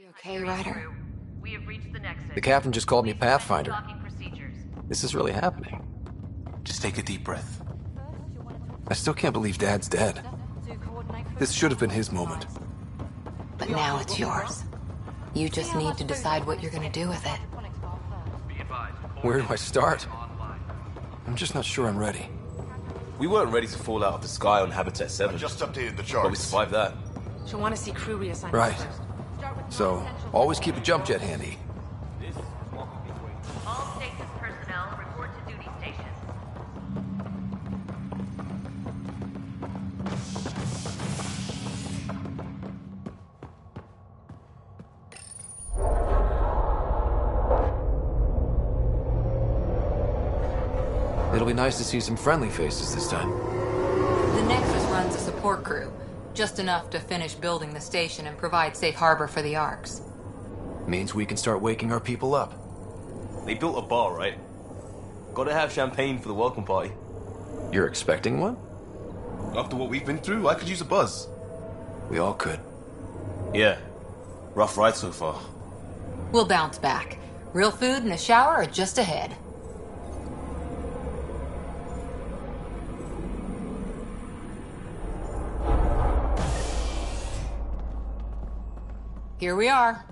Okay, Ryder. We have reached the nexus. The captain just called me Please commence Pathfinder. docking procedures. This is really happening. Just take a deep breath. I still can't believe Dad's dead. This should have been his moment. But now it's yours. You just need to decide what you're gonna do with it. Where do I start? I'm just not sure I'm ready. We weren't ready to fall out of the sky on Habitat I 7, just updated the but we charts. survived that. She'll want to see crew reassignments Right. first. So, always keep a jump jet handy. All stasis personnel report to duty station. It'll be nice to see some friendly faces this time. The Nexus runs a support crew. Just enough to finish building the station and provide safe harbor for the Arks. Means we can start waking our people up. They built a bar, right? Gotta have champagne for the welcome party. You're expecting one? After what we've been through, I could use a buzz. We all could. Yeah. Rough ride so far. We'll bounce back. Real food and a shower are just ahead. Here we are.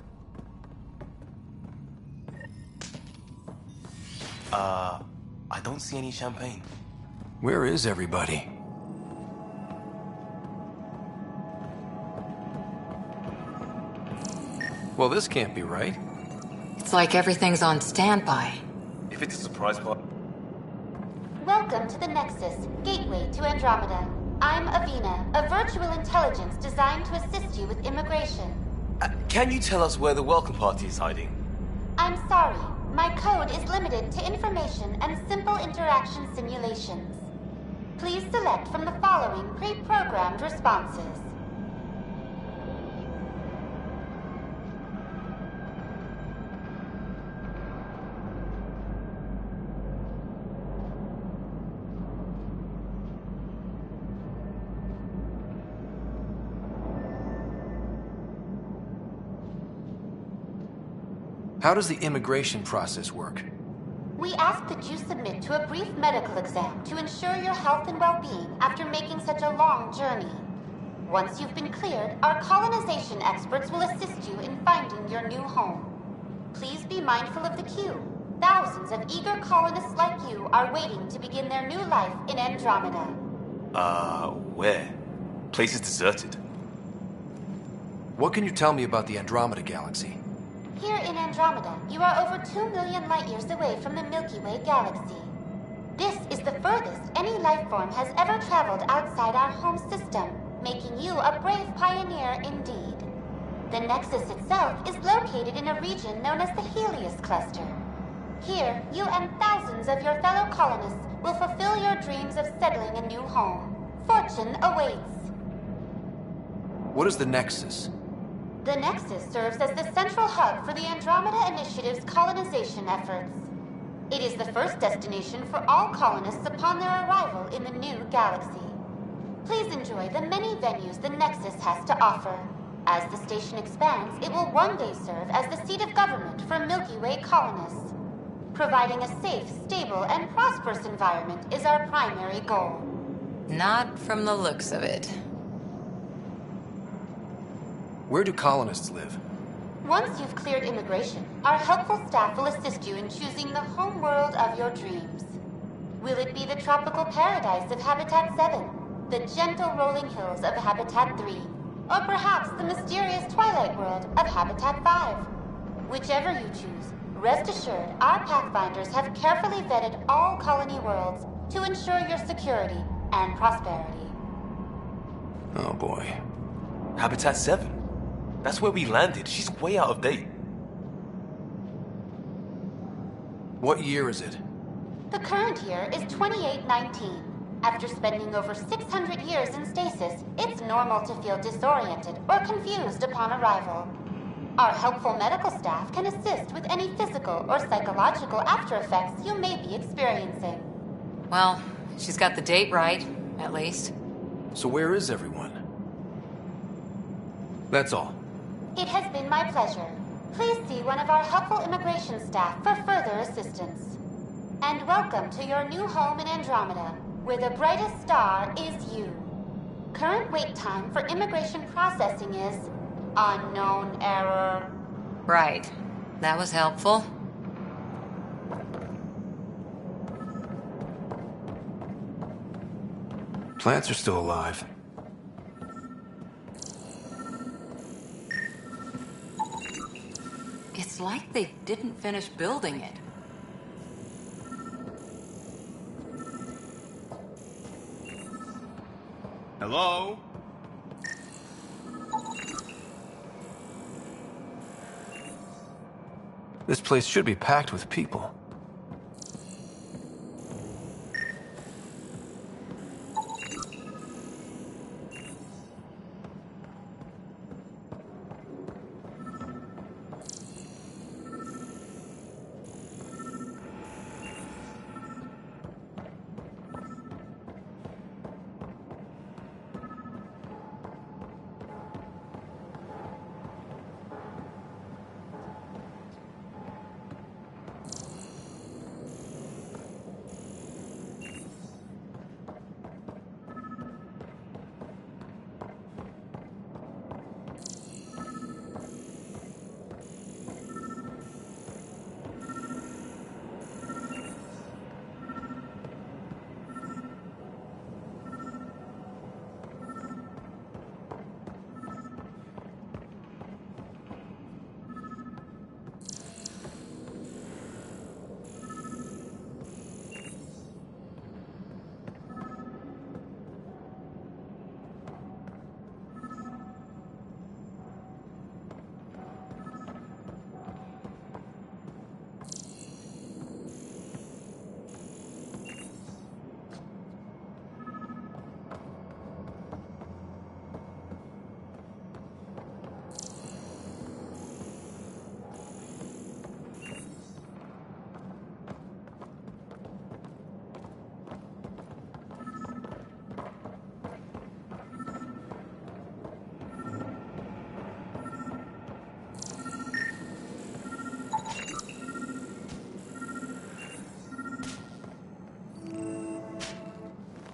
I don't see any champagne. Where is everybody? Well, this can't be right. It's like everything's on standby. If it's a surprise party... Welcome to the Nexus, gateway to Andromeda. I'm Avina, a virtual intelligence designed to assist you with immigration. can you tell us where the welcome party is hiding? I'm sorry, my code is limited to information and simple interaction simulations. Please select from the following pre-programmed responses. How does the immigration process work? We ask that you submit to a brief medical exam to ensure your health and well-being after making such a long journey. Once you've been cleared, our colonization experts will assist you in finding your new home. Please be mindful of the queue. Thousands of eager colonists like you are waiting to begin their new life in Andromeda. Where? Place is deserted. What can you tell me about the Andromeda galaxy? Here in Andromeda, you are over 2 million light-years away from the Milky Way galaxy. This is the furthest any life form has ever traveled outside our home system, making you a brave pioneer indeed. The Nexus itself is located in a region known as the Helios Cluster. Here, you and thousands of your fellow colonists will fulfill your dreams of settling a new home. Fortune awaits. What is the Nexus? The Nexus serves as the central hub for the Andromeda Initiative's colonization efforts. It is the first destination for all colonists upon their arrival in the new galaxy. Please enjoy the many venues the Nexus has to offer. As the station expands, it will one day serve as the seat of government for Milky Way colonists. Providing a safe, stable, and prosperous environment is our primary goal. Not from the looks of it. Where do colonists live? Once you've cleared immigration, our helpful staff will assist you in choosing the home world of your dreams. Will it be the tropical paradise of Habitat 7, the gentle rolling hills of Habitat 3, or perhaps the mysterious twilight world of Habitat 5? Whichever you choose, rest assured our Pathfinders have carefully vetted all colony worlds to ensure your security and prosperity. Oh boy. Habitat 7? That's where we landed. She's way out of date. What year is it? The current year is 2819. After spending over 600 years in stasis, it's normal to feel disoriented or confused upon arrival. Our helpful medical staff can assist with any physical or psychological after effects you may be experiencing. Well, she's got the date right, at least. So where is everyone? That's all. It has been my pleasure. Please see one of our helpful immigration staff for further assistance. And welcome to your new home in Andromeda, where the brightest star is you. Current wait time for immigration processing is unknown error. Right. That was helpful. Plants are still alive. It's like they didn't finish building it. Hello? This place should be packed with people.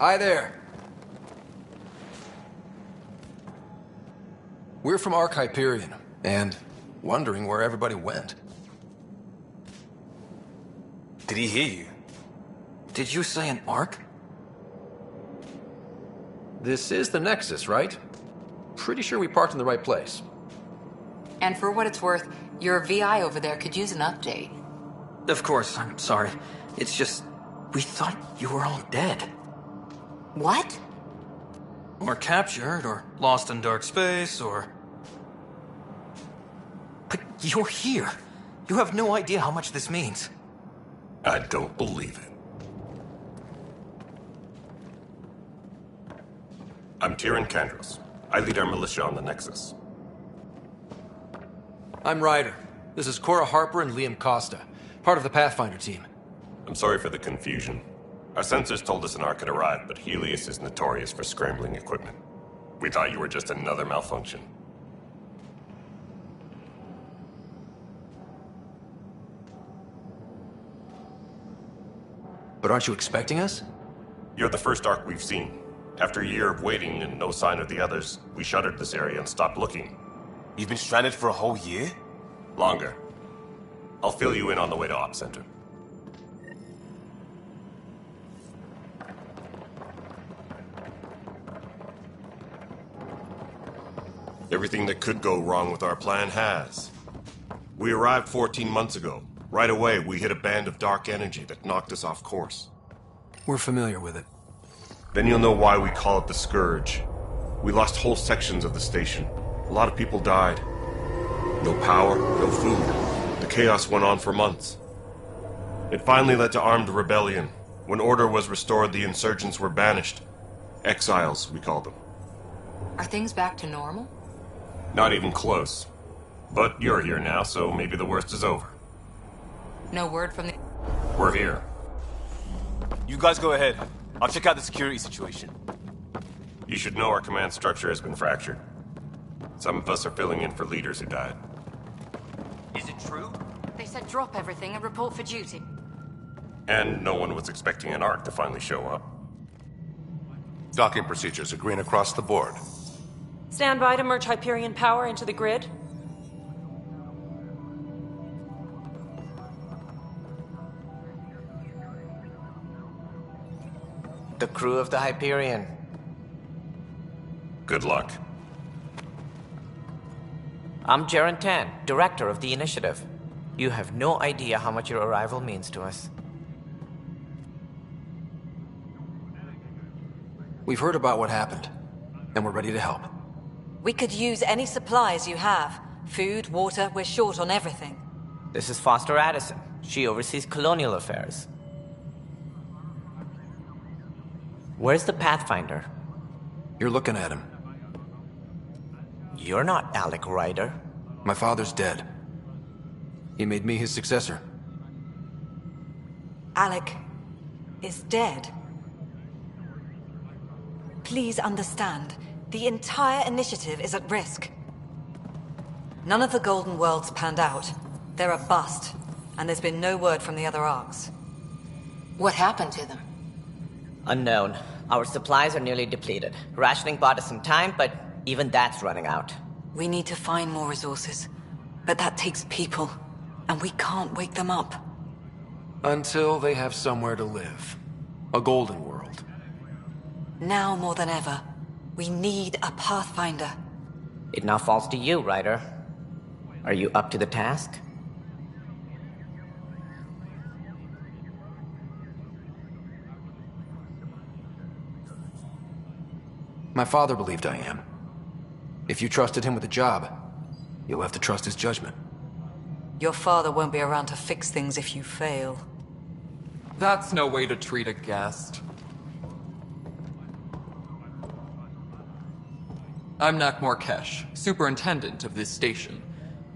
Hi there. We're from Ark Hyperion, and wondering where everybody went. Did he hear you? Did you say an Ark? This is the Nexus, right? Pretty sure we parked in the right place. And for what it's worth, your VI over there could use an update. Of course, I'm sorry. It's just, we thought you were all dead. What? Or captured, or lost in dark space, or... But you're here. You have no idea how much this means. I don't believe it. I'm Tyrion Kandros. I lead our militia on the Nexus. I'm Ryder. This is Cora Harper and Liam Costa, part of the Pathfinder team. I'm sorry for the confusion. Our sensors told us an Ark had arrived, but Helios is notorious for scrambling equipment. We thought you were just another malfunction. But aren't you expecting us? You're the first Ark we've seen. After a year of waiting and no sign of the others, we shuttered this area and stopped looking. You've been stranded for a whole year? Longer. I'll fill you in on the way to Op Center. Everything that could go wrong with our plan has. We arrived 14 months ago. Right away, we hit a band of dark energy that knocked us off course. We're familiar with it. Then you'll know why we call it the Scourge. We lost whole sections of the station. A lot of people died. No power, no food. The chaos went on for months. It finally led to armed rebellion. When order was restored, the insurgents were banished. Exiles, we called them. Are things back to normal? Not even close. But you're here now, so maybe the worst is over. No word from the... We're here. You guys go ahead. I'll check out the security situation. You should know our command structure has been fractured. Some of us are filling in for leaders who died. Is it true? They said drop everything and report for duty. And no one was expecting an Ark to finally show up. Docking procedures are green across the board. Stand by to merge Hyperion power into the grid. The crew of the Hyperion. Good luck. I'm Jaren Tan, director of the initiative. You have no idea how much your arrival means to us. We've heard about what happened, and we're ready to help. We could use any supplies you have. Food, water, we're short on everything. This is Foster Addison. She oversees colonial affairs. Where's the Pathfinder? You're looking at him. You're not Alec Ryder. My father's dead. He made me his successor. Alec is dead. Please understand, the entire initiative is at risk. None of the Golden Worlds panned out. They're a bust, and there's been no word from the other arcs. What happened to them? Unknown. Our supplies are nearly depleted. Rationing bought us some time, but even that's running out. We need to find more resources, but that takes people, and we can't wake them up. Until they have somewhere to live. A golden world. Now more than ever, we need a Pathfinder. It now falls to you, Ryder. Are you up to the task? My father believed I am. If you trusted him with a job, you'll have to trust his judgment. Your father won't be around to fix things if you fail. That's no way to treat a guest. I'm Nakmor Kesh, superintendent of this station.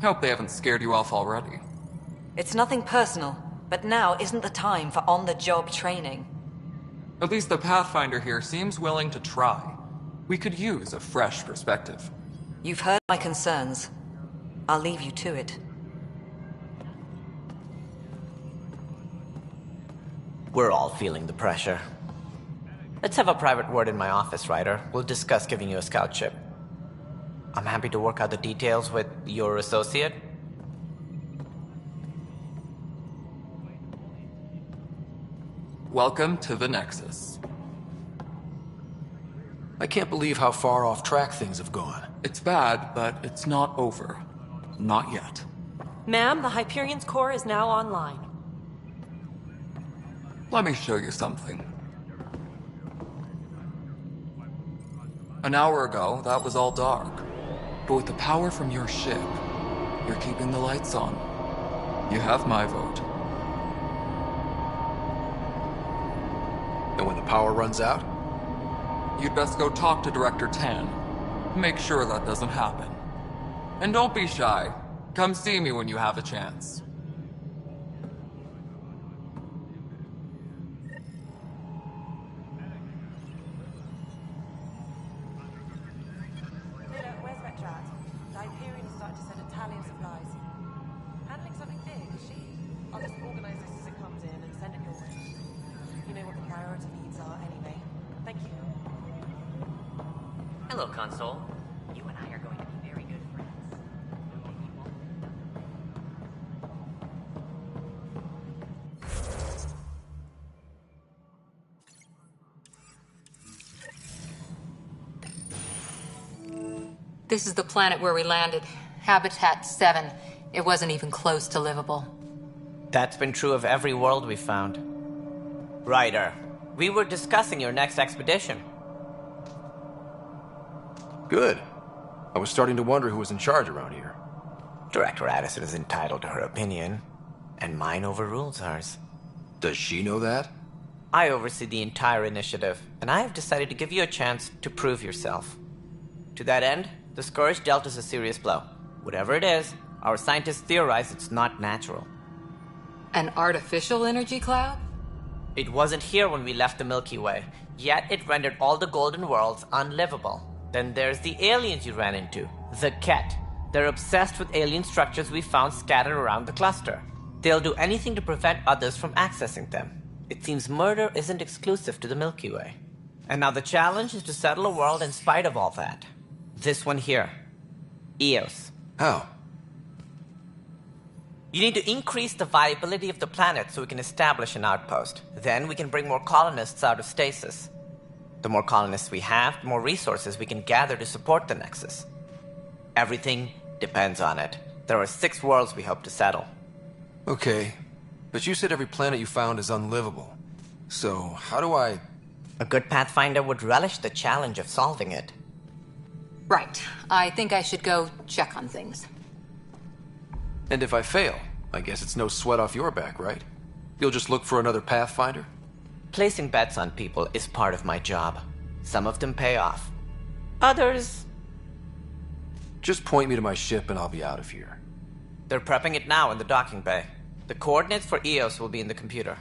Hope they haven't scared you off already. It's nothing personal, but now isn't the time for on-the-job training. At least the Pathfinder here seems willing to try. We could use a fresh perspective. You've heard my concerns. I'll leave you to it. We're all feeling the pressure. Let's have a private word in my office, Ryder. We'll discuss giving you a scout ship. I'm happy to work out the details with your associate. Welcome to the Nexus. I can't believe how far off track things have gone. It's bad, but it's not over. Not yet. Ma'am, the Hyperion's core is now online. Let me show you something. An hour ago, that was all dark. But with the power from your ship, you're keeping the lights on. You have my vote. And when the power runs out? You'd best go talk to Director Tan. Make sure that doesn't happen. And don't be shy. Come see me when you have a chance. Where's Vectra at? The Hyperion is starting to send a tally of supplies. Handling something big, is she? I'll just organize this as it comes in and send it your way. You know what the priority needs are anyway. Thank you. Hello, Console. You and I are going to be very good friends. This is the planet where we landed. Habitat 7. It wasn't even close to livable. That's been true of every world we've found. Ryder, we were discussing your next expedition. Good. I was starting to wonder who was in charge around here. Director Addison is entitled to her opinion, and mine overrules hers. Does she know that? I oversee the entire initiative, and I have decided to give you a chance to prove yourself. To that end, the Scourge dealt us a serious blow. Whatever it is, our scientists theorize it's not natural. An artificial energy cloud? It wasn't here when we left the Milky Way, yet it rendered all the Golden Worlds unlivable. Then there's the aliens you ran into. The Ket. They're obsessed with alien structures we found scattered around the cluster. They'll do anything to prevent others from accessing them. It seems murder isn't exclusive to the Milky Way. And now the challenge is to settle a world in spite of all that. This one here. Eos. How? You need to increase the viability of the planet so we can establish an outpost. Then we can bring more colonists out of stasis. The more colonists we have, the more resources we can gather to support the Nexus. Everything depends on it. There are 6 worlds we hope to settle. Okay, but you said every planet you found is unlivable. So, how do I... A good Pathfinder would relish the challenge of solving it. Right. I think I should go check on things. And if I fail, I guess it's no sweat off your back, right? You'll just look for another Pathfinder? Placing bets on people is part of my job. Some of them pay off. Others... Just point me to my ship and I'll be out of here. They're prepping it now in the docking bay. The coordinates for Eos will be in the computer.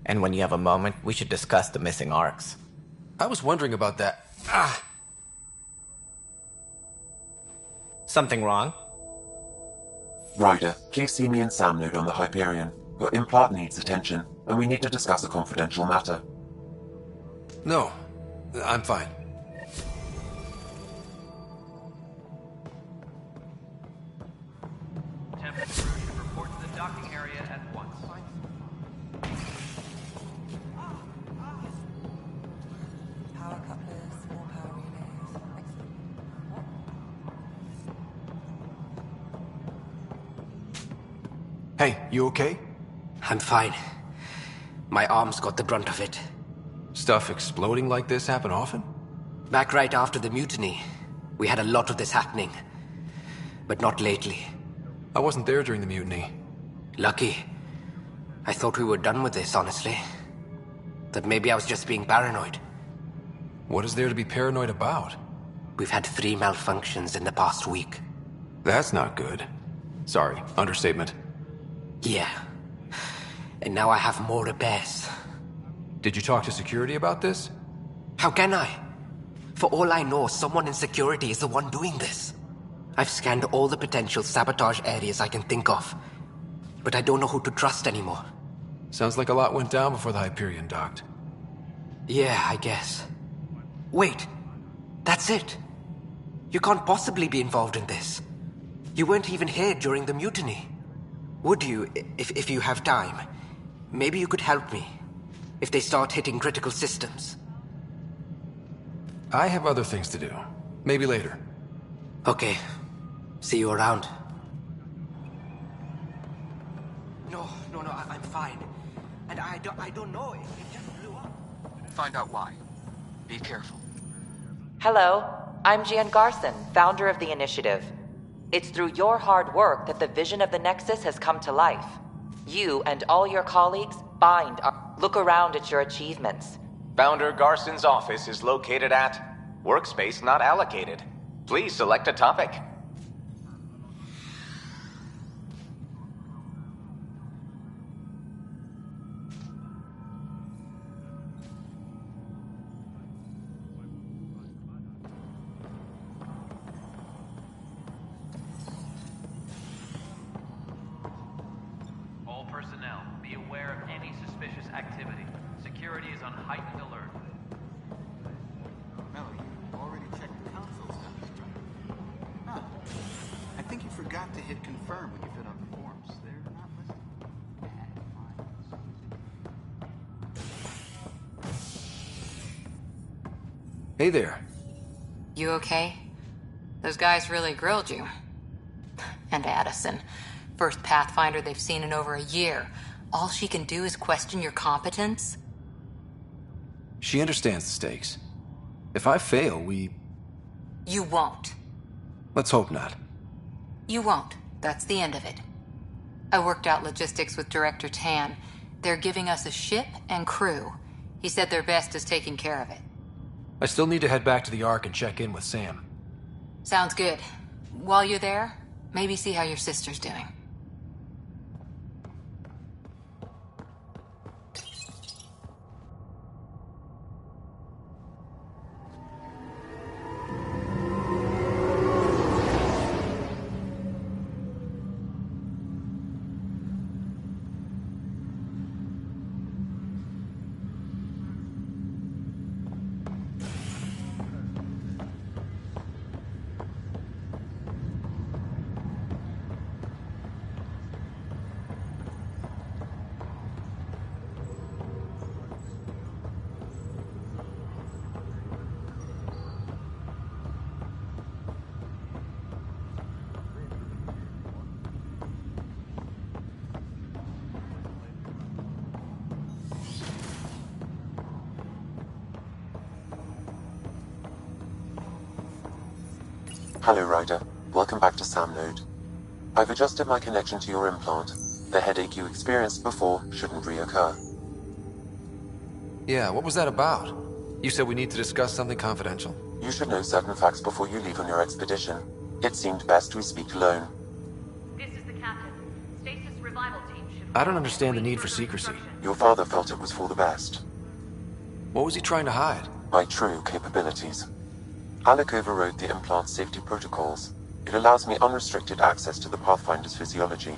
And when you have a moment, we should discuss the missing arcs. I was wondering about that. Something wrong? Ryder, please see me and Sam node on the Hyperion. Your implant needs attention, and we need to discuss a confidential matter. No, I'm fine. Tempest crew should report to the docking area at once. Power couplers, more power relays. Excellent. What? Hey, you okay? I'm fine. My arms got the brunt of it. Stuff exploding like this happen often? Back right after the mutiny, we had a lot of this happening. But not lately. I wasn't there during the mutiny. Lucky. I thought we were done with this, honestly. That maybe I was just being paranoid. What is there to be paranoid about? We've had 3 malfunctions in the past week. That's not good. Sorry, understatement. Yeah. And now I have more repairs. Did you talk to security about this? How can I? For all I know, someone in security is the one doing this. I've scanned all the potential sabotage areas I can think of. But I don't know who to trust anymore. Sounds like a lot went down before the Hyperion docked. Yeah, I guess. Wait. That's it. You can't possibly be involved in this. You weren't even here during the mutiny. Would you, if you have time? Maybe you could help me. If they start hitting critical systems. I have other things to do. Maybe later. Okay. See you around. No, I'm fine. And I don't know. It just blew up. Find out why. Be careful. Hello, I'm Jan Garson, founder of the Initiative. It's through your hard work that the vision of the Nexus has come to life. You and all your colleagues look around at your achievements. Founder Garson's office is located at Workspace Not Allocated. Please select a topic. All personnel, be aware of any suspicious activity. Security is on heightened alert. Melody, you already checked the console status, right? Huh. I think you forgot to hit confirm when you filled out the forms. They're not listed. Hey there. You okay? Those guys really grilled you. And Addison. First Pathfinder they've seen in over a year. All she can do is question your competence? She understands the stakes. If I fail, You won't. Let's hope not. You won't. That's the end of it. I worked out logistics with Director Tan. They're giving us a ship and crew. He said their best is taking care of it. I still need to head back to the Ark and check in with Sam. Sounds good. While you're there, maybe see how your sister's doing. Hello, Ryder. Welcome back to Sam Node. I've adjusted my connection to your implant. The headache you experienced before shouldn't reoccur. Yeah, what was that about? You said we need to discuss something confidential. You should know certain facts before you leave on your expedition. It seemed best we speak alone. This is the captain. Stasis revival team should... I don't understand the need for secrecy. Your father felt it was for the best. What was he trying to hide? My true capabilities. Alec overrode the implant safety protocols. It allows me unrestricted access to the Pathfinder's physiology.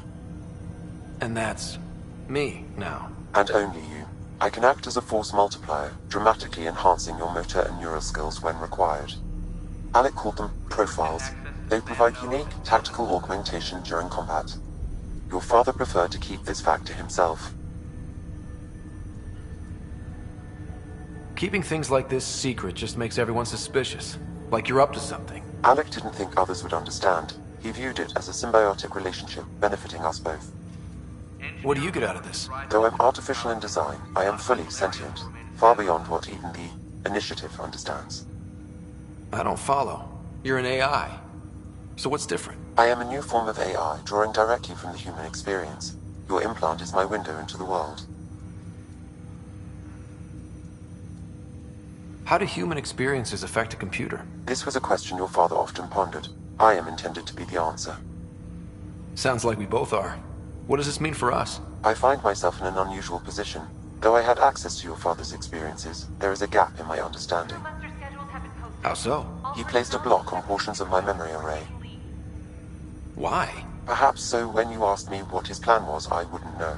And that's me now. And only you. I can act as a force multiplier, dramatically enhancing your motor and neural skills when required. Alec called them profiles. They provide unique tactical augmentation during combat. Your father preferred to keep this fact to himself. Keeping things like this secret just makes everyone suspicious. Like you're up to something. Alec didn't think others would understand. He viewed it as a symbiotic relationship benefiting us both. What do you get out of this? Though I'm artificial in design, I am fully sentient, far beyond what even the Initiative understands. I don't follow. You're an AI. So what's different? I am a new form of AI, drawing directly from the human experience. Your implant is my window into the world. How do human experiences affect a computer? This was a question your father often pondered. I am intended to be the answer. Sounds like we both are. What does this mean for us? I find myself in an unusual position. Though I had access to your father's experiences, there is a gap in my understanding. How so? He placed a block on portions of my memory array. Why? Perhaps so when you asked me what his plan was, I wouldn't know.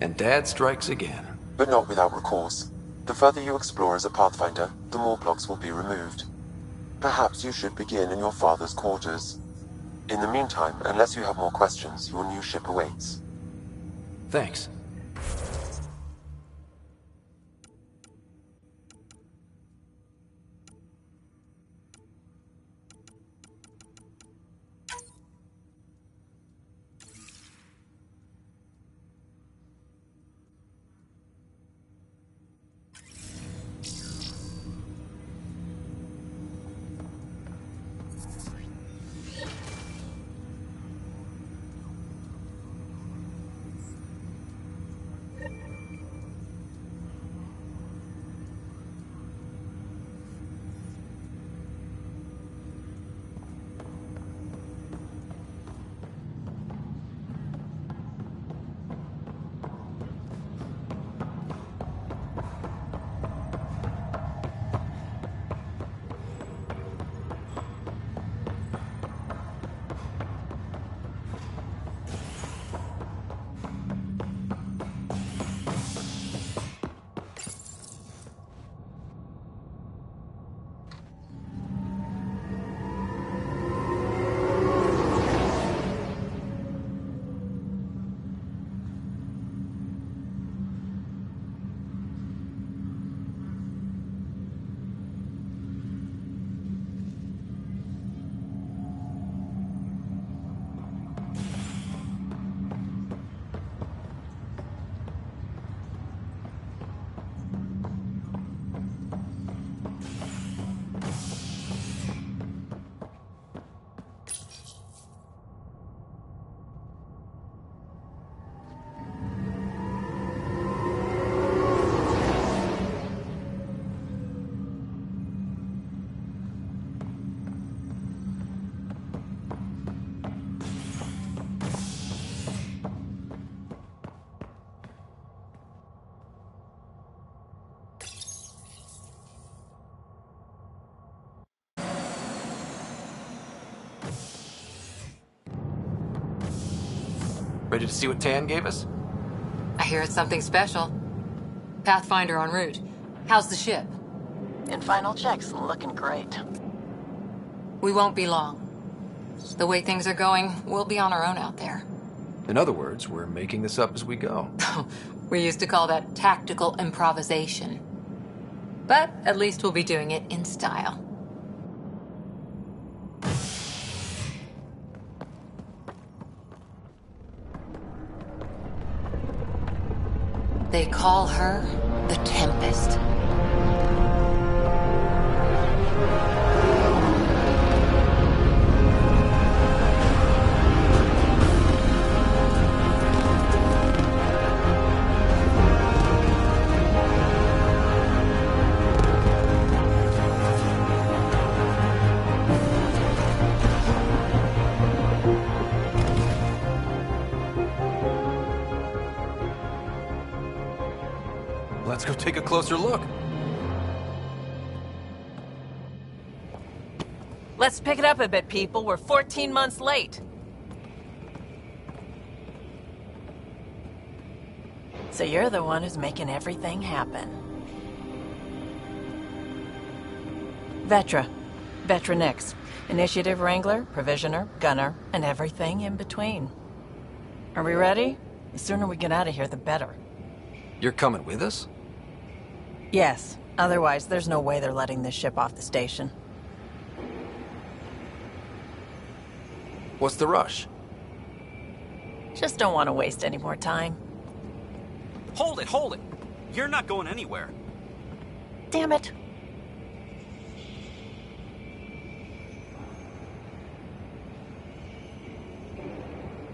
And Dad strikes again. But not without recourse. The further you explore as a Pathfinder, the more blocks will be removed. Perhaps you should begin in your father's quarters. In the meantime, unless you have more questions, your new ship awaits. Thanks. Ready to see what Tan gave us? I hear it's something special. Pathfinder en route. How's the ship? In final checks, looking great. We won't be long. The way things are going, we'll be on our own out there. In other words, we're making this up as we go. We used to call that tactical improvisation. But at least we'll be doing it in style. They call her the Tempest. Let's go take a closer look. Let's pick it up a bit, people. We're 14 months late. So you're the one who's making everything happen. Vetra. Vetra Nix. Initiative Wrangler, Provisioner, Gunner, and everything in between. Are we ready? The sooner we get out of here, the better. You're coming with us? Yes. Otherwise, there's no way they're letting this ship off the station. What's the rush? Just don't want to waste any more time. Hold it, hold it! You're not going anywhere. Damn it.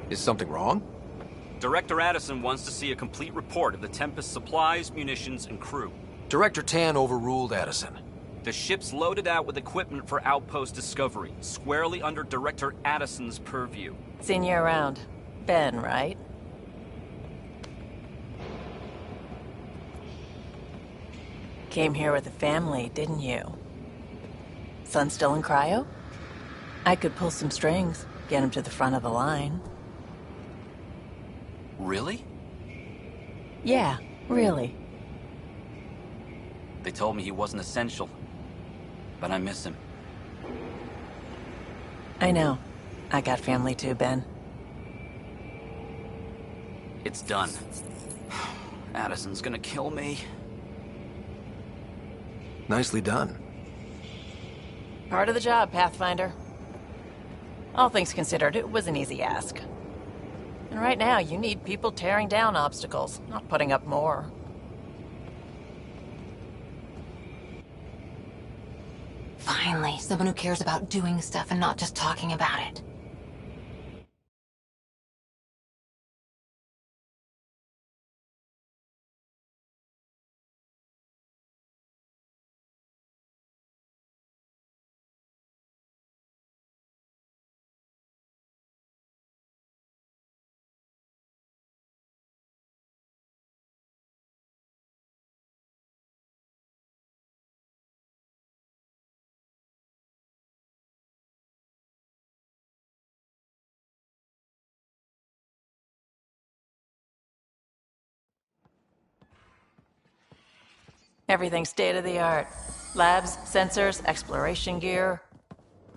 Is something wrong? Director Addison wants to see a complete report of the Tempest's supplies, munitions, and crew. Director Tan overruled Addison. The ship's loaded out with equipment for outpost discovery, squarely under Director Addison's purview. Seen you around. Ben, right? Came here with a family, didn't you? Son still in cryo? I could pull some strings, get him to the front of the line. Really? Yeah, really. They told me he wasn't essential, but I miss him. I know. I got family too, Ben. It's done. Addison's gonna kill me. Nicely done. Part of the job, Pathfinder. All things considered, it was an easy ask. And right now, you need people tearing down obstacles, not putting up more. Finally, someone who cares about doing stuff and not just talking about it. Everything's state-of-the-art. Labs, sensors, exploration gear.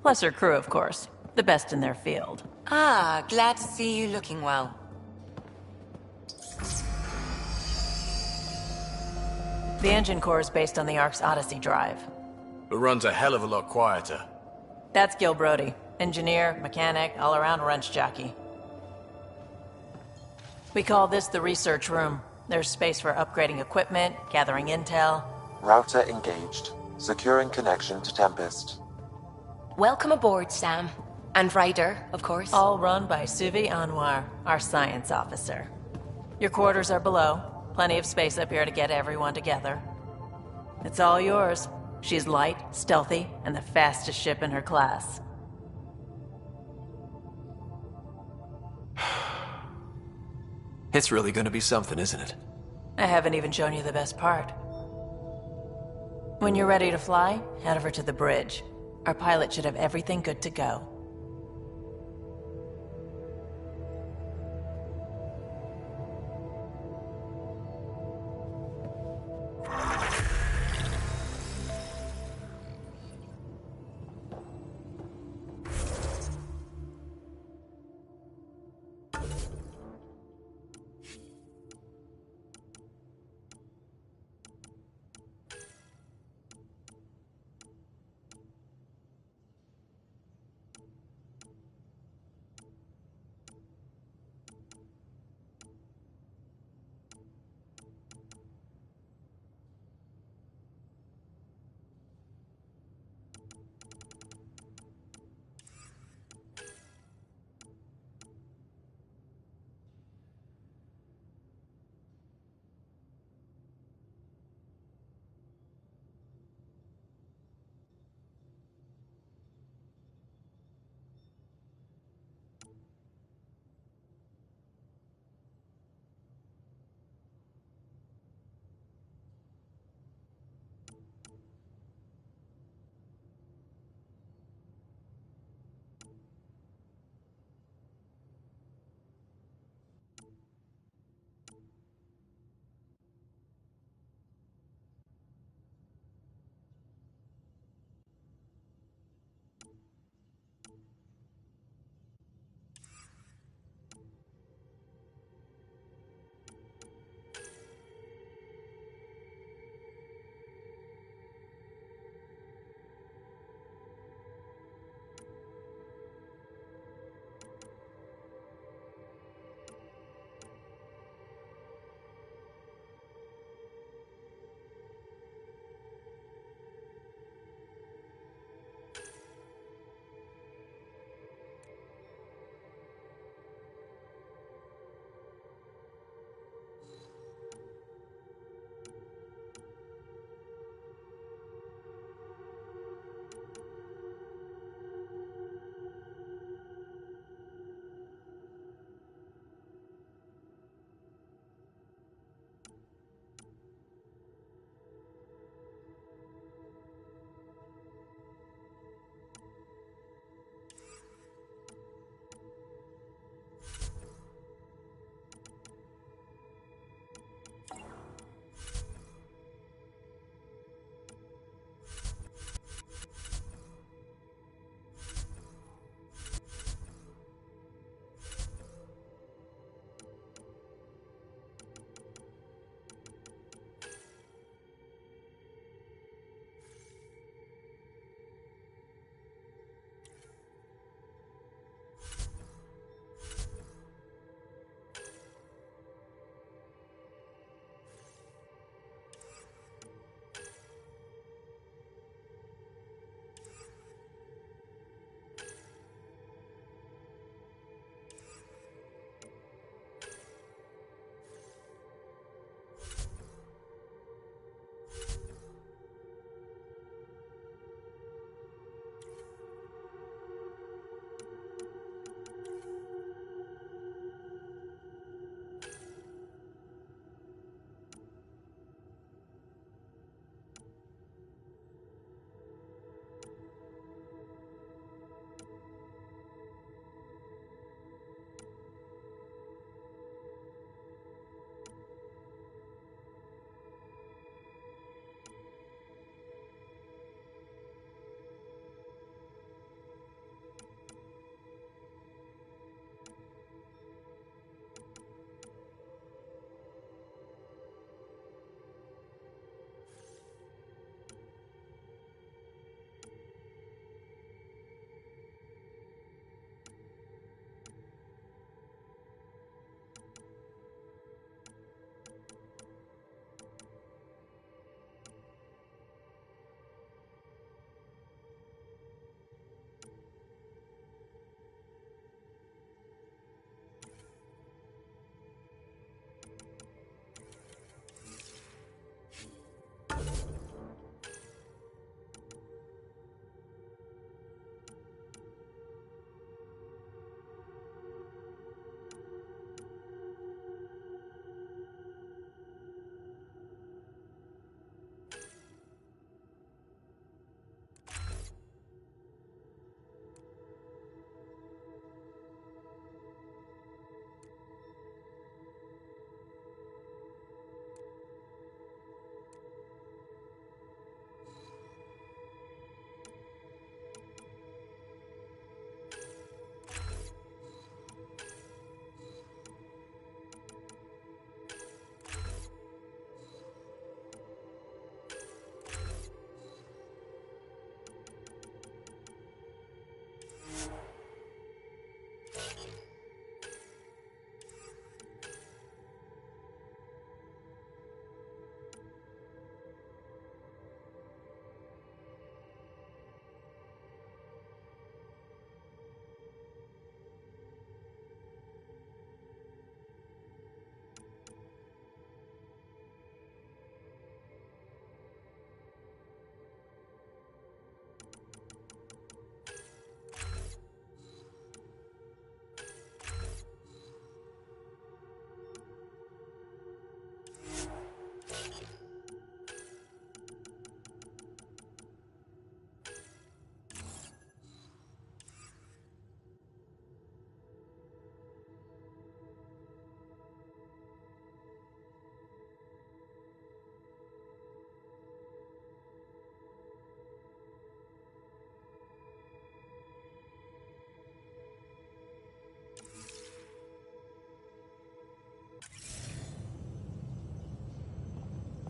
Plus her crew, of course. The best in their field. Ah, glad to see you looking well. The engine core is based on the Ark's Odyssey drive. It runs a hell of a lot quieter. That's Gil Brody. Engineer, mechanic, all-around wrench jockey. We call this the research room. There's space for upgrading equipment, gathering intel. Router engaged. Securing connection to Tempest. Welcome aboard, Sam. And Ryder, of course. All run by Suvi Anwar, our science officer. Your quarters are below. Plenty of space up here to get everyone together. It's all yours. She's light, stealthy, and the fastest ship in her class. It's really gonna be something, isn't it? I haven't even shown you the best part. When you're ready to fly, head over to the bridge. Our pilot should have everything good to go.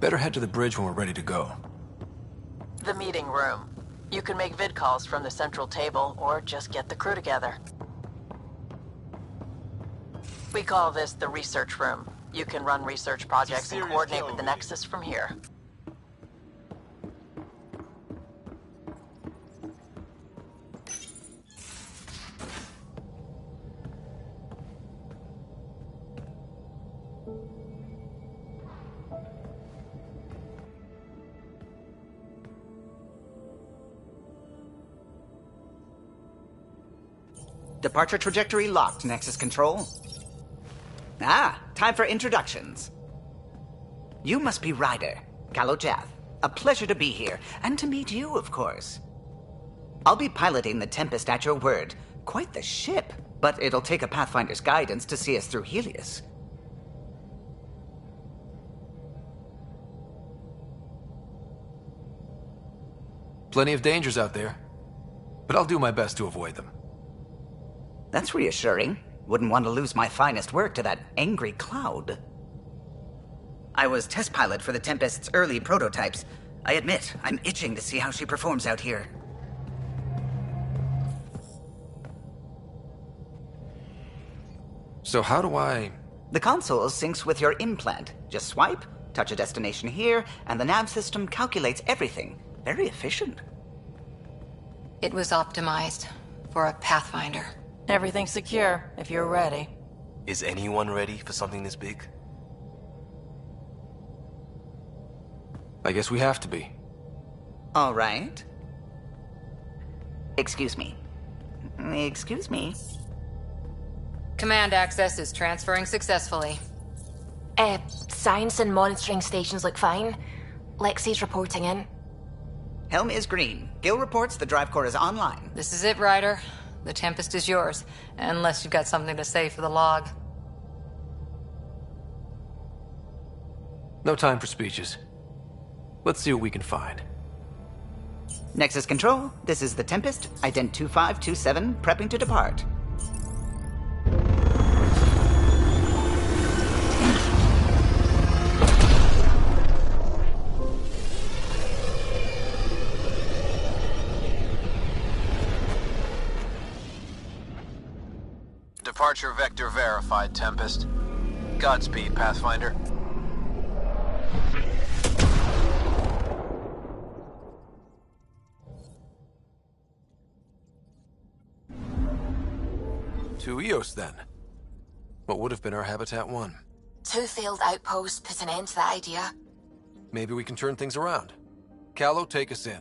Better head to the bridge when we're ready to go. The meeting room. You can make vid calls from the central table, or just get the crew together. We call this the research room. You can run research projects and coordinate with the Nexus from here. Departure trajectory locked, Nexus Control. Ah, time for introductions. You must be Ryder, Kalojath. A pleasure to be here, and to meet you, of course. I'll be piloting the Tempest at your word. Quite the ship, but it'll take a Pathfinder's guidance to see us through Helios. Plenty of dangers out there, but I'll do my best to avoid them. That's reassuring. Wouldn't want to lose my finest work to that angry cloud. I was test pilot for the Tempest's early prototypes. I admit, I'm itching to see how she performs out here. So how do I... The console syncs with your implant. Just swipe, touch a destination here, and the nav system calculates everything. Very efficient. It was optimized for a Pathfinder. Everything's secure, if you're ready. Is anyone ready for something this big? I guess we have to be. All right. Excuse me. Excuse me. Command access is transferring successfully. Science and monitoring stations look fine. Lexi's reporting in. Helm is green. Gil reports the drive core is online. This is it, Ryder. The Tempest is yours, unless you've got something to say for the log. No time for speeches. Let's see what we can find. Nexus Control, this is the Tempest, ident 2527, prepping to depart. Departure vector verified, Tempest. Godspeed, Pathfinder. To Eos, then. What would have been our Habitat 1? 2 failed outposts put an end to that idea. Maybe we can turn things around. Calo, take us in.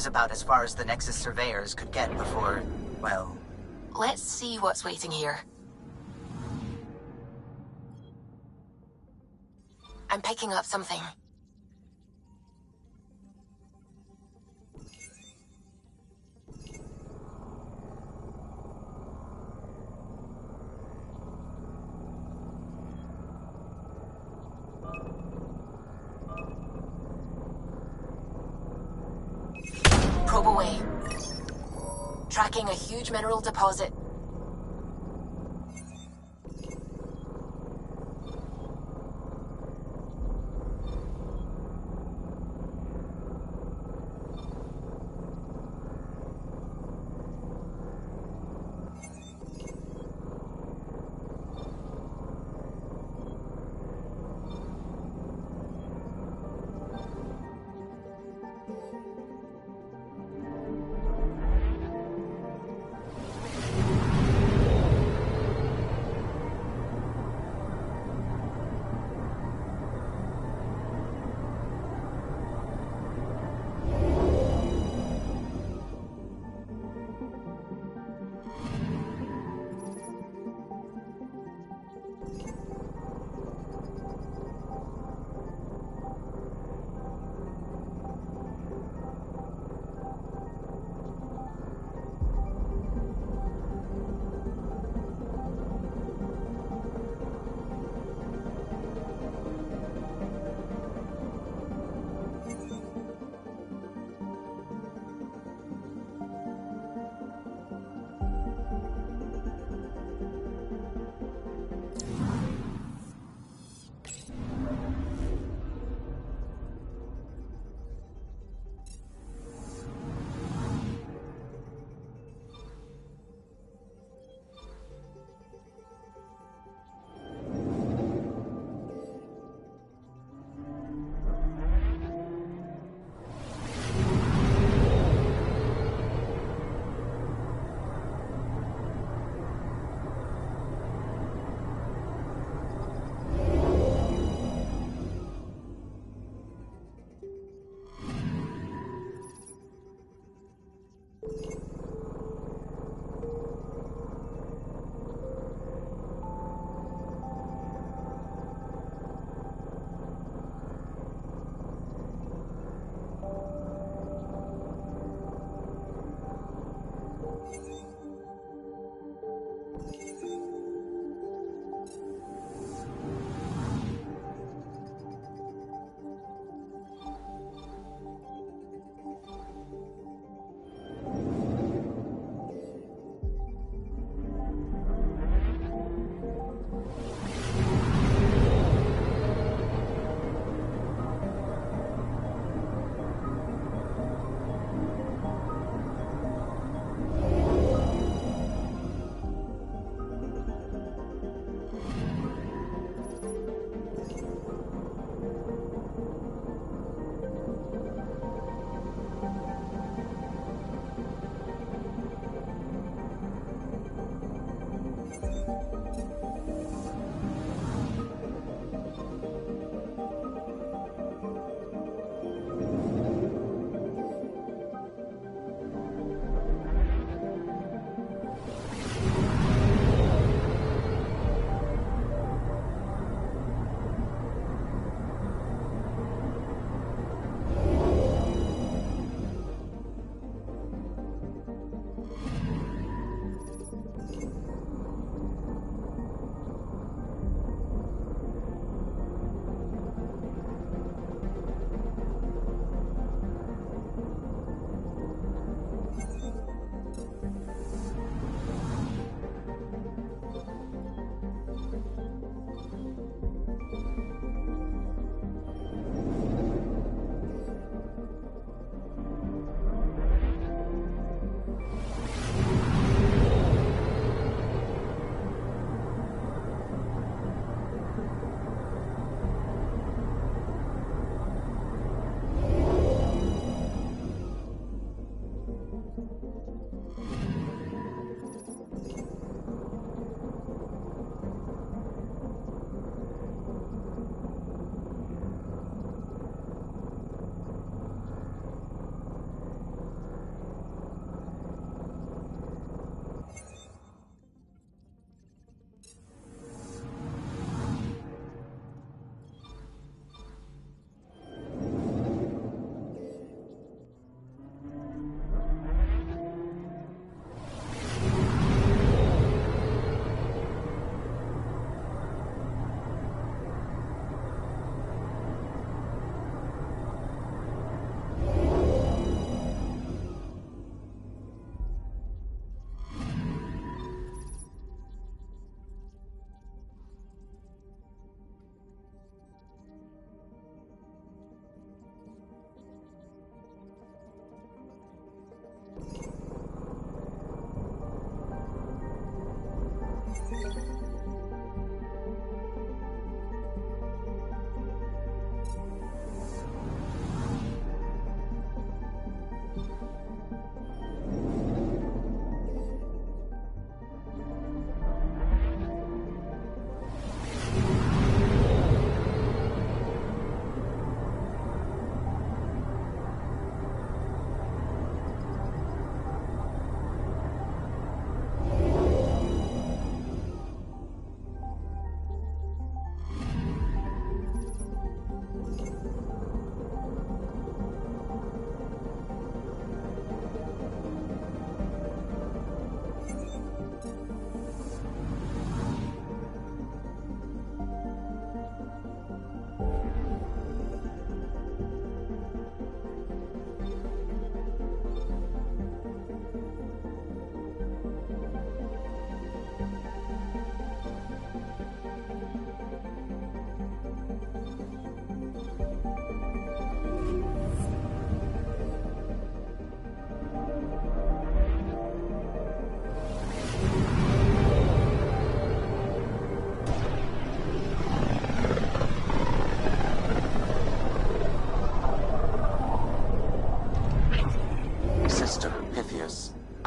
About as far as the Nexus surveyors could get before, well... Let's see what's waiting here. I'm picking up something. Probe away. Tracking a huge mineral deposit.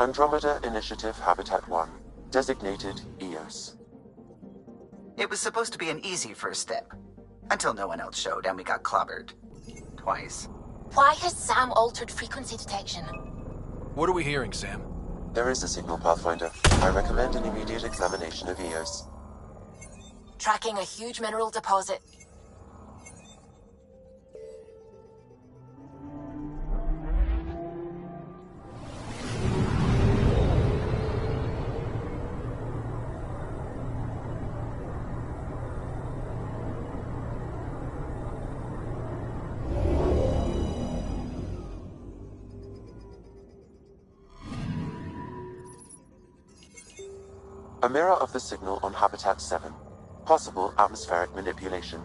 Andromeda Initiative Habitat 1, designated EOS. It was supposed to be an easy first step, until no one else showed and we got clobbered. Twice. Why has Sam altered frequency detection? What are we hearing, Sam? There is a signal, Pathfinder. I recommend an immediate examination of EOS. Tracking a huge mineral deposit. A mirror of the signal on Habitat 7. Possible atmospheric manipulation.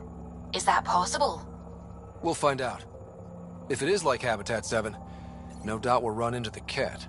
Is that possible? We'll find out. If it is like Habitat 7, no doubt we'll run into the cat.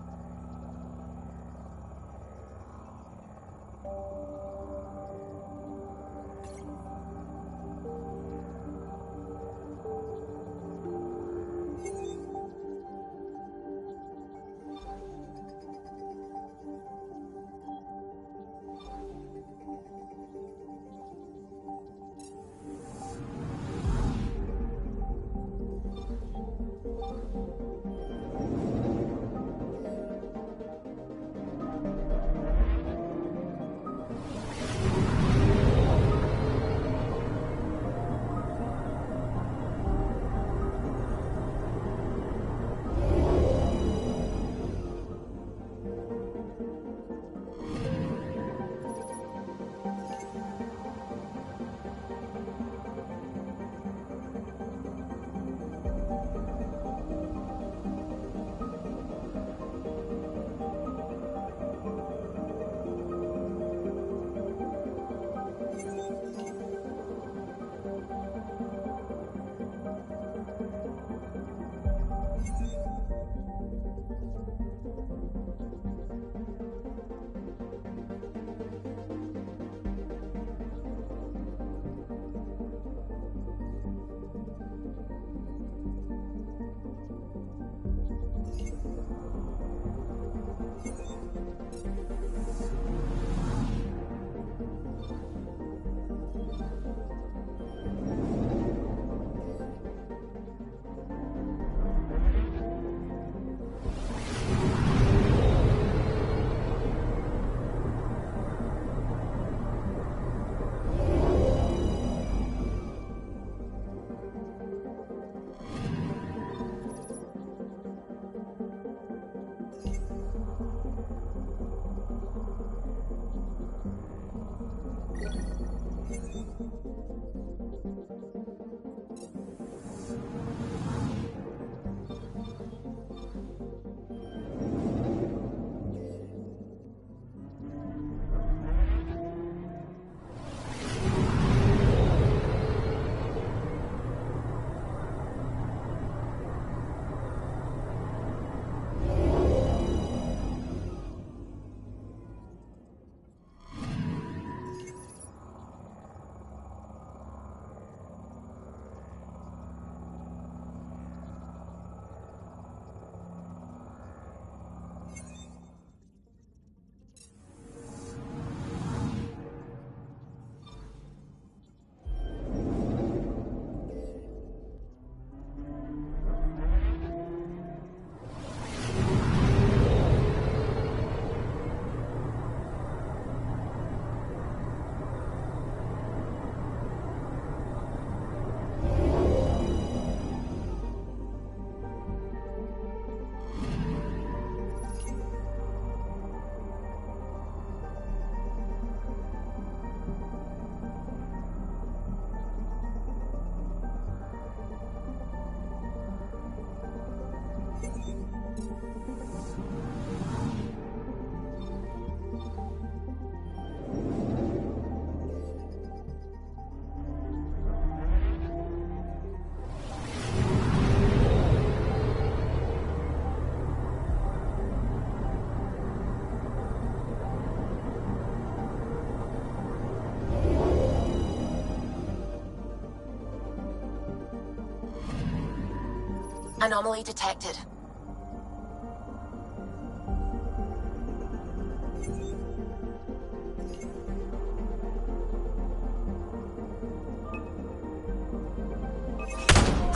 Anomaly detected.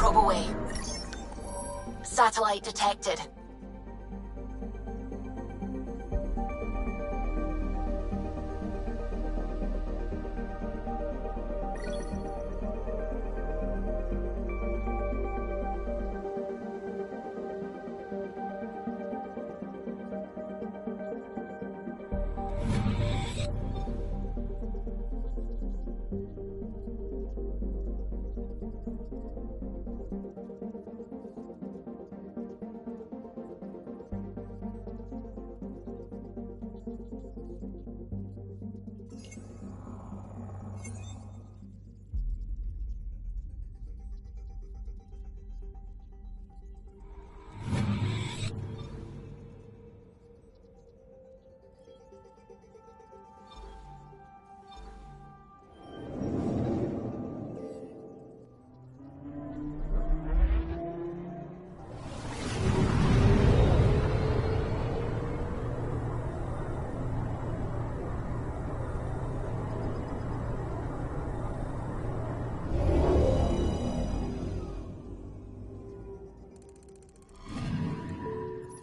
Probe away. Satellite detected.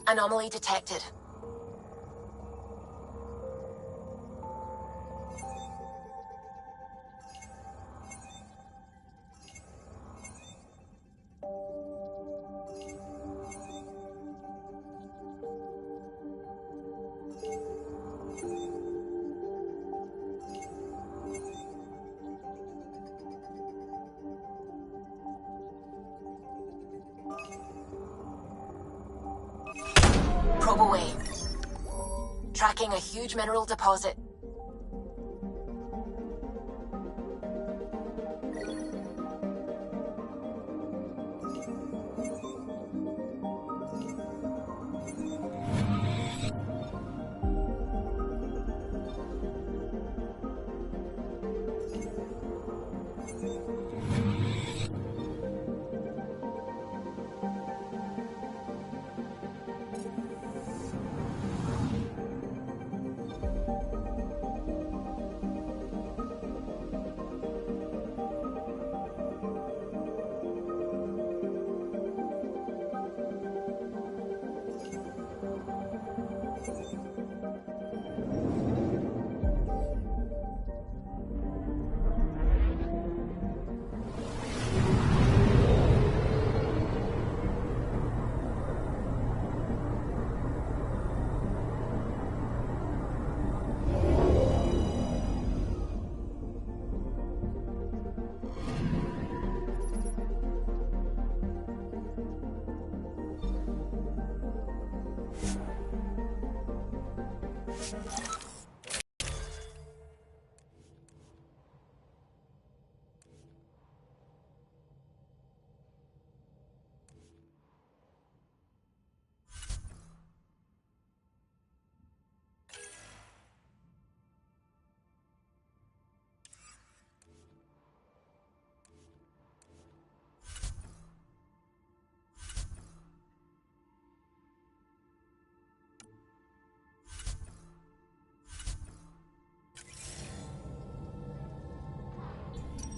Anomaly detected. Probe away. Tracking a huge mineral deposit.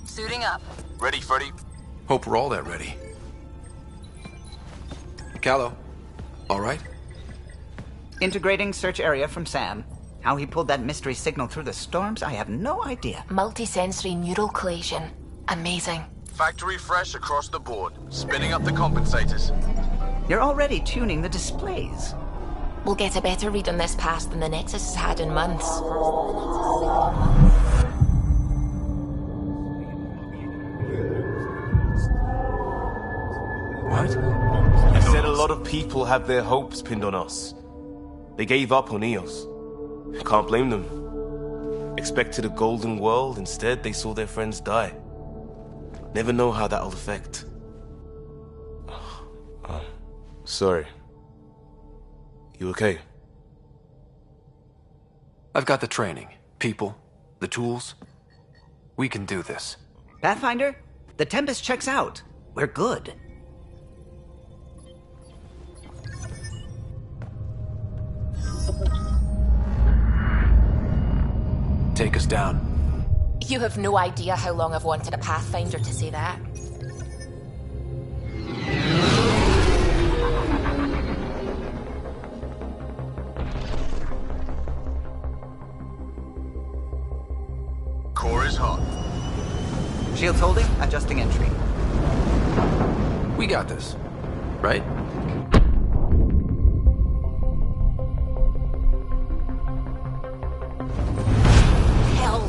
Suiting up. Ready, Freddy? Hope we're all that ready. Callow, all right? Integrating search area from Sam. How he pulled that mystery signal through the storms, I have no idea. Multisensory neural collation. Amazing. Factory fresh across the board. Spinning up the compensators. You're already tuning the displays. We'll get a better read on this pass than the Nexus has had in months. What? I said a lot of people have their hopes pinned on us. They gave up on Eos. Can't blame them. Expected a golden world, instead they saw their friends die. Never know how that'll affect. Sorry. You okay? I've got the training, people, the tools. We can do this. Pathfinder, the Tempest checks out. We're good. Take us down. You have no idea how long I've wanted a Pathfinder to say that. Shields holding, adjusting entry. We got this, right? Hell.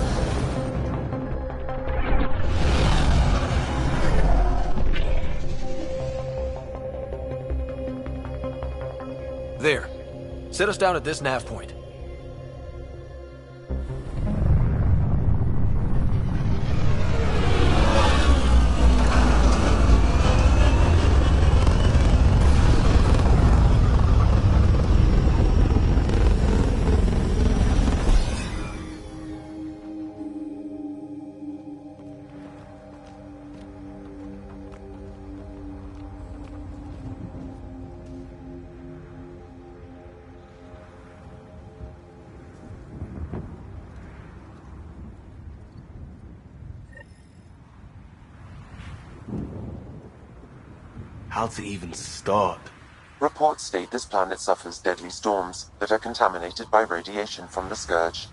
There. Set us down at this nav point. How to even start? Reports state this planet suffers deadly storms that are contaminated by radiation from the Scourge.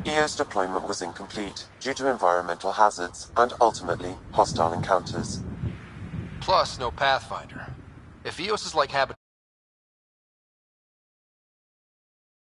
EO's deployment was incomplete due to environmental hazards and ultimately hostile encounters. Plus, no Pathfinder. If EOS is like habitat